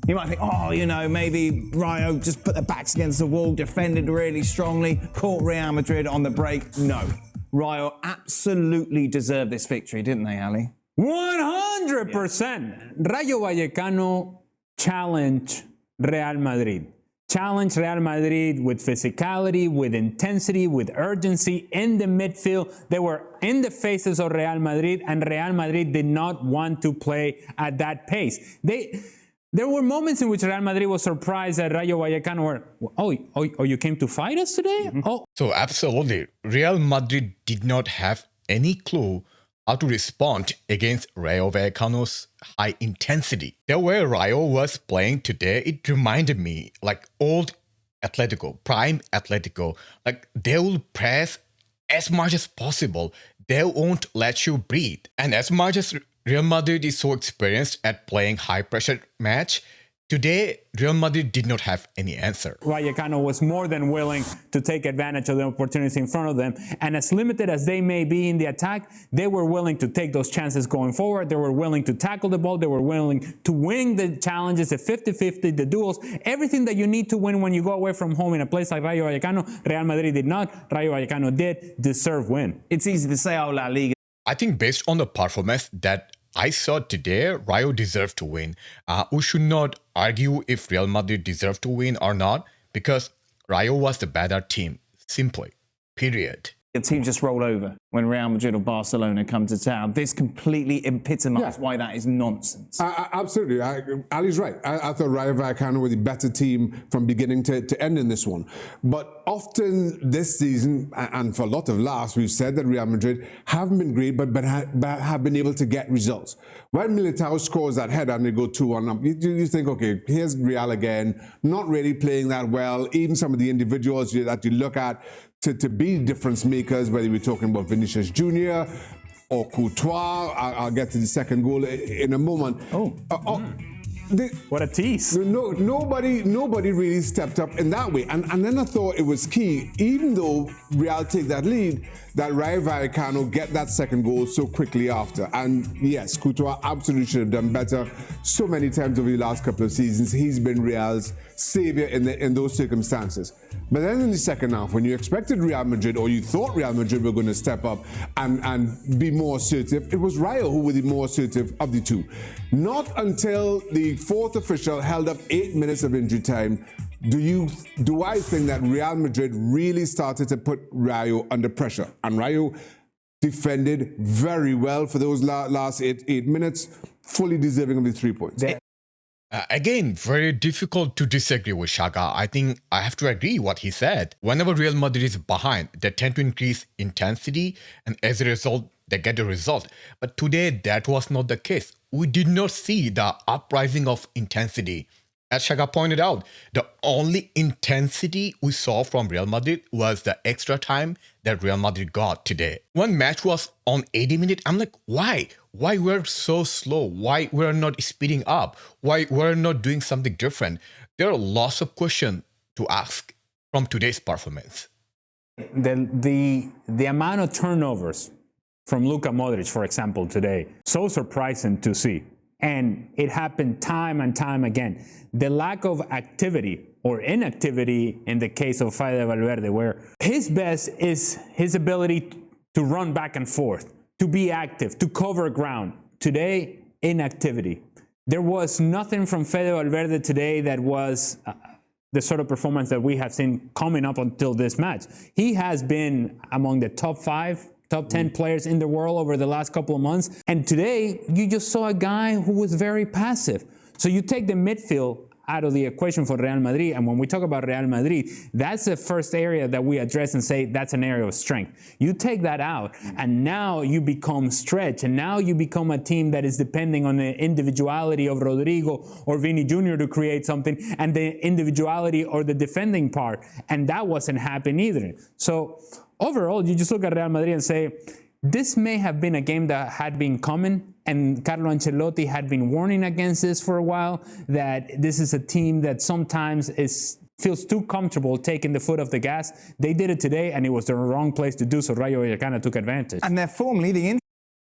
You might think, oh, you know, maybe Rayo just put their backs against the wall, defended really strongly, caught Real Madrid on the break. No. Rayo absolutely deserved this victory, didn't they, Ali? 100%. Rayo Vallecano challenged Real Madrid. Challenged Real Madrid with physicality, with intensity, with urgency in the midfield. They were in the faces of Real Madrid, and Real Madrid did not want to play at that pace. There were moments in which Real Madrid was surprised that Rayo Vallecano were, oh, you came to fight us today? Mm-hmm. Oh. So absolutely, Real Madrid did not have any clue how to respond against Rayo Vallecano's high intensity. The way Rayo was playing today, it reminded me like old Atletico, prime Atletico. Like they will press as much as possible. They won't let you breathe. And as much as Real Madrid is so experienced at playing high pressure match, today, Real Madrid did not have any answer. Vallecano was more than willing to take advantage of the opportunities in front of them. And as limited as they may be in the attack, they were willing to take those chances going forward. They were willing to tackle the ball. They were willing to win the challenges, the 50-50, the duels, everything that you need to win when you go away from home in a place like Rayo Vallecano. Real Madrid did not. Rayo Vallecano did deserve win. It's easy to say, oh, La Liga. I think based on the performance that I saw today, Rayo deserved to win. We should not argue if Real Madrid deserved to win or not, because Rayo was the better team, simply, period. The team just rolled over when Real Madrid or Barcelona come to town. This completely epitomizes why that is nonsense. Absolutely. Ali's right. I thought Rayo Vallecano were the better team from beginning to end in this one. But often this season, and for a lot of last, we've said that Real Madrid haven't been great, but have been able to get results. When Militao scores that header and they go 2-1 up, you think, okay, here's Real again, not really playing that well. Even some of the individuals that you look at to be difference makers, whether we're talking about Vinicius Jr. or Courtois. I'll get to the second goal in a moment. What a tease. Nobody really stepped up in that way. And then I thought it was key, even though Real take that lead, that Rayo Vallecano get that second goal so quickly after. And yes, Courtois absolutely should have done better. So many times over the last couple of seasons, he's been Real's savior in those circumstances. But then in the second half, when you expected Real Madrid, or you thought Real Madrid were going to step up and be more assertive, it was Rayo who were the more assertive of the two. Not until the fourth official held up 8 minutes of injury time do I think that Real Madrid really started to put Rayo under pressure. And Rayo defended very well for those last eight minutes, fully deserving of the 3 points. Again, very difficult to disagree with Shaka. I think I have to agree what he said. Whenever Real Madrid is behind, they tend to increase intensity, and as a result, they get the result. But today, that was not the case. We did not see the uprising of intensity. As Shaka pointed out, the only intensity we saw from Real Madrid was the extra time that Real Madrid got today. One match was on 80 minutes. I'm like, why? Why we're so slow? Why we're not speeding up? Why we're not doing something different? There are lots of questions to ask from today's performance. The amount of turnovers from Luka Modric, for example, today, so surprising to see. And it happened time and time again. The lack of activity or inactivity in the case of Fede Valverde, where his best is his ability to run back and forth, to be active, to cover ground. Today, inactivity. There was nothing from Fede Valverde today that was the sort of performance that we have seen coming up until this match. He has been among the top 5, top 10 players in the world over the last couple of months. And today, you just saw a guy who was very passive. So you take the midfield out of the equation for Real Madrid. And when we talk about Real Madrid, that's the first area that we address and say that's an area of strength. You take that out, and now you become stretched, and now you become a team that is depending on the individuality of Rodrigo or Vini Jr. to create something, and the individuality or the defending part. And that wasn't happening either. So overall, you just look at Real Madrid and say, this may have been a game that had been coming, and Carlo Ancelotti had been warning against this for a while, that this is a team that sometimes feels too comfortable taking the foot off the gas. They did it today, and it was the wrong place to do so. Rayo Vallecano took advantage. And they're form leading in.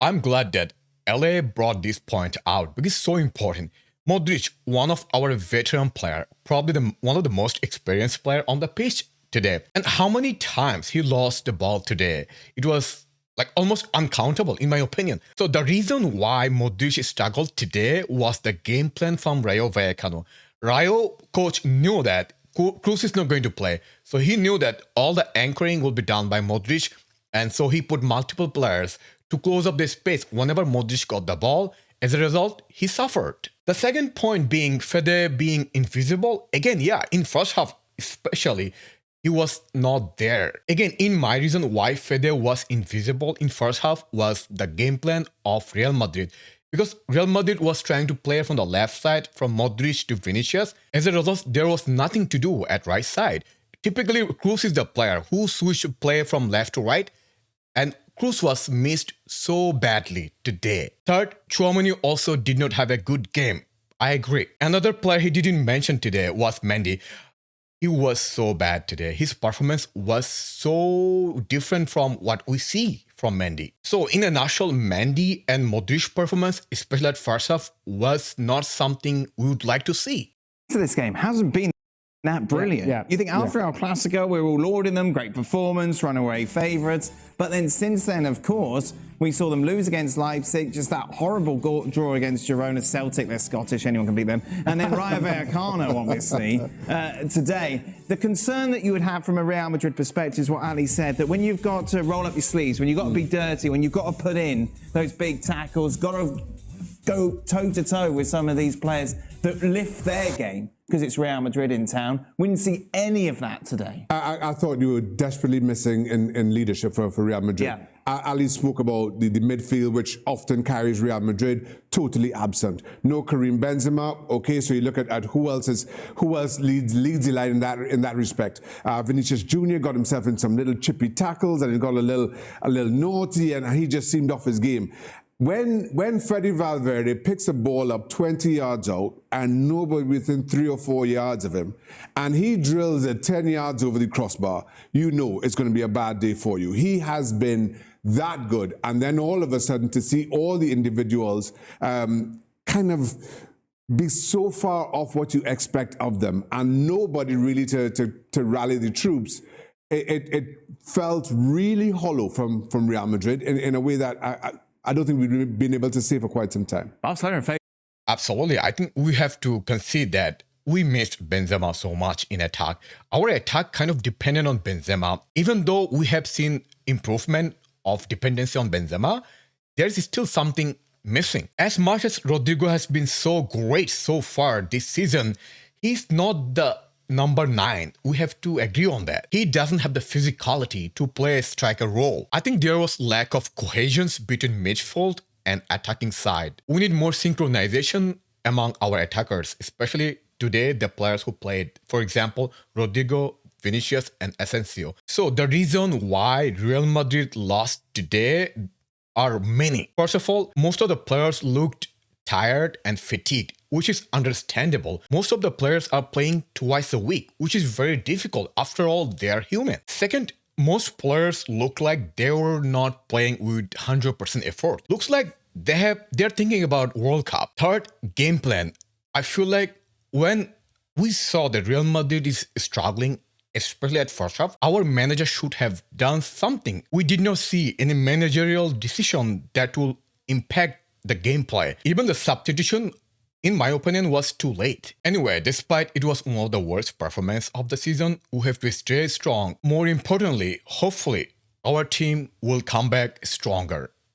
I'm glad that LA brought this point out because it's so important. Modric, one of our veteran player, probably one of the most experienced player on the pitch today. And how many times he lost the ball today? It was like almost uncountable in my opinion. So the reason why Modric struggled today was the game plan from Rayo Vallecano. Rayo coach knew that Cruz is not going to play. So he knew that all the anchoring will be done by Modric. And so he put multiple players to close up the space whenever Modric got the ball. As a result, he suffered. The second point being Fede being invisible. Again, yeah, in first half especially, he was not there. Again, in my reason why Fede was invisible in first half was the game plan of Real Madrid. Because Real Madrid was trying to play from the left side, from Modric to Vinicius. As a result, there was nothing to do at right side. Typically, Cruz is the player who switched play from left to right. And Cruz was missed so badly today. Third, Tchouaméni also did not have a good game. I agree. Another player he didn't mention today was Mendy. He was so bad today. His performance was so different from what we see from Mendy. So in a nutshell, Mendy and Modric performance, especially at first half, was not something we would like to see. To this game hasn't been that brilliant. Yeah, You think after El Clasico, we were all lauding them, great performance, runaway favourites. But then since then, of course, we saw them lose against Leipzig, just that horrible draw against Girona. Celtic, they're Scottish, anyone can beat them. And then Rayo Vallecano, obviously, today. The concern that you would have from a Real Madrid perspective is what Ali said, that when you've got to roll up your sleeves, when you've got to be dirty, when you've got to put in those big tackles, got to go toe-to-toe with some of these players that lift their game, because it's Real Madrid in town. We didn't see any of that today. I thought you were desperately missing in leadership for Real Madrid. Yeah. Ali spoke about the midfield, which often carries Real Madrid, totally absent. No Karim Benzema. Okay, so you look at who else leads the line in that respect. Vinicius Jr. got himself in some little chippy tackles, and he got a little naughty, and he just seemed off his game. When Freddy Valverde picks a ball up 20 yards out and nobody within 3 or 4 yards of him, and he drills it 10 yards over the crossbar, you know it's going to be a bad day for you. He has been that good. And then all of a sudden to see all the individuals kind of be so far off what you expect of them and nobody really to rally the troops, it felt really hollow from Real Madrid in a way that I don't think we've been able to say for quite some time. Barcelona. Absolutely. I think we have to concede that we missed Benzema so much in attack. Our attack kind of depended on Benzema. Even though we have seen improvement of dependency on Benzema, there is still something missing. As much as Rodrigo has been so great so far this season, he's not the number 9. We have to agree on that. He doesn't have the physicality to play a striker role. I think there was lack of cohesion between midfield and attacking side. We need more synchronization among our attackers, especially today the players who played. For example, Rodrigo, Vinicius and Asensio. So the reason why Real Madrid lost today are many. First of all, most of the players looked tired and fatigued, which is understandable. Most of the players are playing twice a week, which is very difficult. After all, they are human. Second, most players look like they were not playing with 100% effort. Looks like they're thinking about World Cup. Third, game plan. I feel like when we saw that Real Madrid is struggling, especially at first half, our manager should have done something. We did not see any managerial decision that will impact the gameplay. Even the substitution, in my opinion, was too late. Anyway, despite it was one of the worst performances of the season, we have to stay strong. More importantly, hopefully, our team will come back stronger.